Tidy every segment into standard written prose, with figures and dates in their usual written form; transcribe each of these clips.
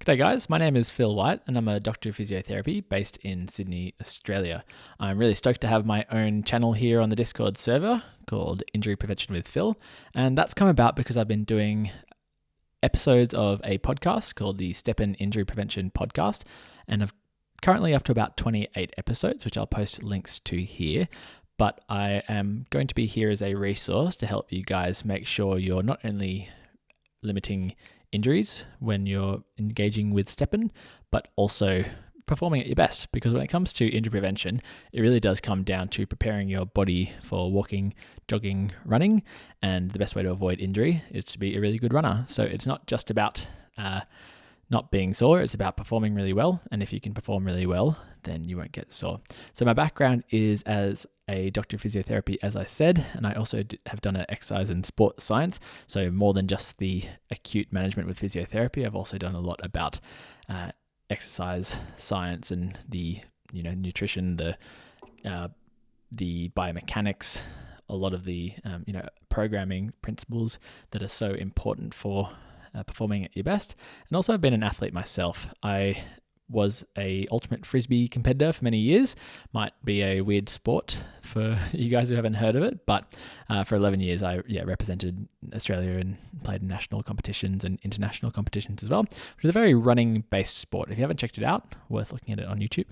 G'day guys, my name is Phil White and I'm a doctor of physiotherapy based in Sydney, Australia. I'm really stoked to have my own channel here on the Discord server called Injury Prevention with Phil, and that's come about because I've been doing episodes of a podcast called the STEPN Injury Prevention Podcast, and I've currently up to about 28 episodes, which I'll post links to here. But I am going to be here as a resource to help you guys make sure you're not only limiting injuries when you're engaging with STEPN, but also performing at your best. Because when it comes to injury prevention, it really does come down to preparing your body for walking, jogging, running, and the best way to avoid injury is to be a really good runner. So it's not just about not being sore, it's about performing really well. And if you can perform really well, then you won't get sore. So my background is as a doctor of physiotherapy, as I said, and I also have done an exercise and sport science. So more than just the acute management with physiotherapy, I've also done a lot about exercise science and the nutrition, the biomechanics, a lot of the programming principles that are so important for performing at your best. And also I've been an athlete myself. I was a ultimate frisbee competitor for many years. Might be a weird sport for you guys who haven't heard of it, but for 11 years I represented Australia and played in national competitions and international competitions as well, which is a very running based sport. If you haven't checked it out, worth looking at it on YouTube.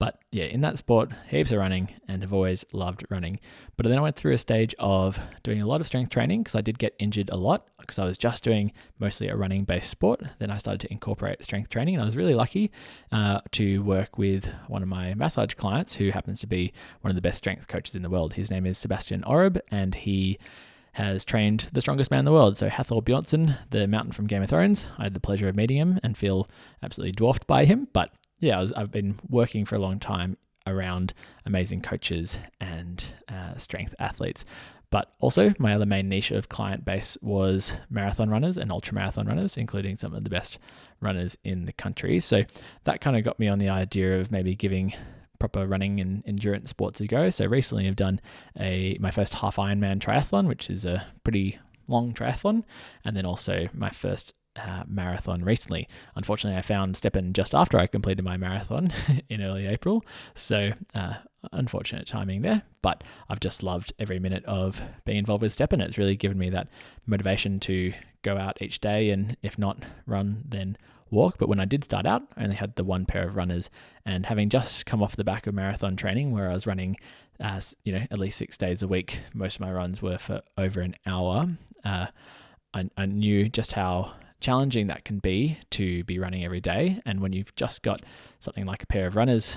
But yeah, in that sport, heaps of running and have always loved running. But then I went through a stage of doing a lot of strength training because I did get injured a lot because I was just doing mostly a running based sport. Then I started to incorporate strength training, and I was really lucky to work with one of my massage clients who happens to be one of the best strength coaches in the world. His name is Sebastian Oreb, and he has trained the strongest man in the world. So Hathor Bjornsson, the mountain from Game of Thrones. I had the pleasure of meeting him and feel absolutely dwarfed by him. But yeah, I've been working for a long time around amazing coaches and strength athletes. But also my other main niche of client base was marathon runners and ultramarathon runners, including some of the best runners in the country. So that kind of got me on the idea of maybe giving proper running and endurance sports a go. So recently I've done my first half Ironman triathlon, which is a pretty long triathlon, and then also my first marathon recently. Unfortunately, I found STEPN just after I completed my marathon in early April. So unfortunate timing there, but I've just loved every minute of being involved with STEPN. It's really given me that motivation to go out each day, and if not run, then walk. But when I did start out, I only had the one pair of runners, and having just come off the back of marathon training where I was running at least 6 days a week, most of my runs were for over an hour. I knew just how challenging that can be to be running every day. And when you've just got something like a pair of runners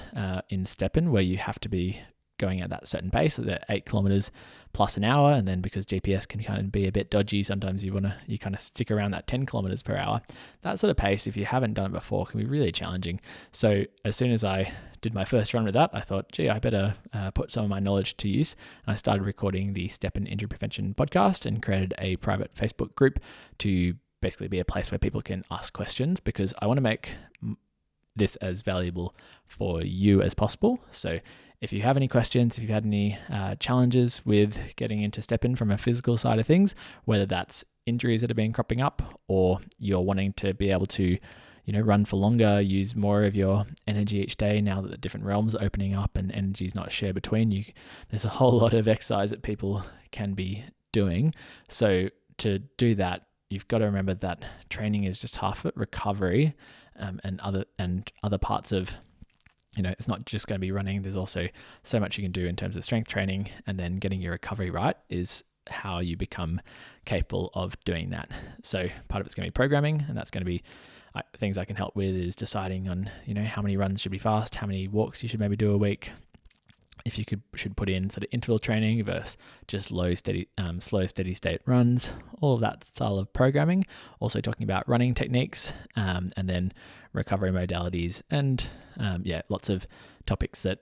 in STEPN where you have to be going at that certain pace, at 8 kilometers plus an hour, and then because GPS can kind of be a bit dodgy, sometimes you kind of stick around that 10 kilometers per hour. That sort of pace, if you haven't done it before, can be really challenging. So as soon as I did my first run with that, I thought, gee, I better put some of my knowledge to use. And I started recording the STEPN Injury Prevention podcast and created a private Facebook group to basically be a place where people can ask questions, because I want to make this as valuable for you as possible. So if you have any questions, if you've had any challenges with getting into STEPN from a physical side of things, whether that's injuries that have been cropping up, or you're wanting to be able to run for longer, use more of your energy each day now that the different realms are opening up and energy is not shared between you, there's a whole lot of exercise that people can be doing. So to do that, you've got to remember that training is just half of it. Recovery and other parts of, it's not just going to be running. There's also so much you can do in terms of strength training, and then getting your recovery right is how you become capable of doing that. So part of it's going to be programming, and that's going to be things I can help with is deciding on, how many runs should be fast, how many walks you should maybe do a week. If you should put in sort of interval training versus just slow, steady state runs, all of that style of programming. Also talking about running techniques, and then recovery modalities, and lots of topics that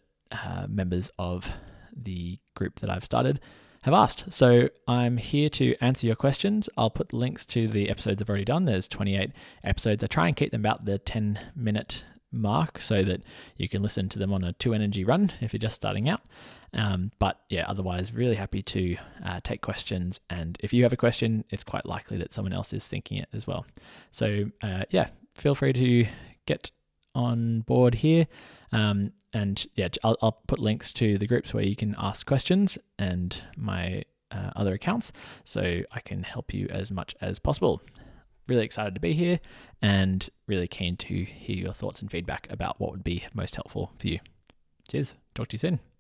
members of the group that I've started have asked. So I'm here to answer your questions. I'll put links to the episodes I've already done. There's 28 episodes. I try and keep them about the 10-minute mark so that you can listen to them on a 2-energy run if you're just starting out. But yeah, otherwise really happy to take questions, and if you have a question, it's quite likely that someone else is thinking it as well. So feel free to get on board here. And yeah, I'll put links to the groups where you can ask questions and my other accounts, so I can help you as much as possible. Really excited to be here and really keen to hear your thoughts and feedback about what would be most helpful for you. Cheers. Talk to you soon.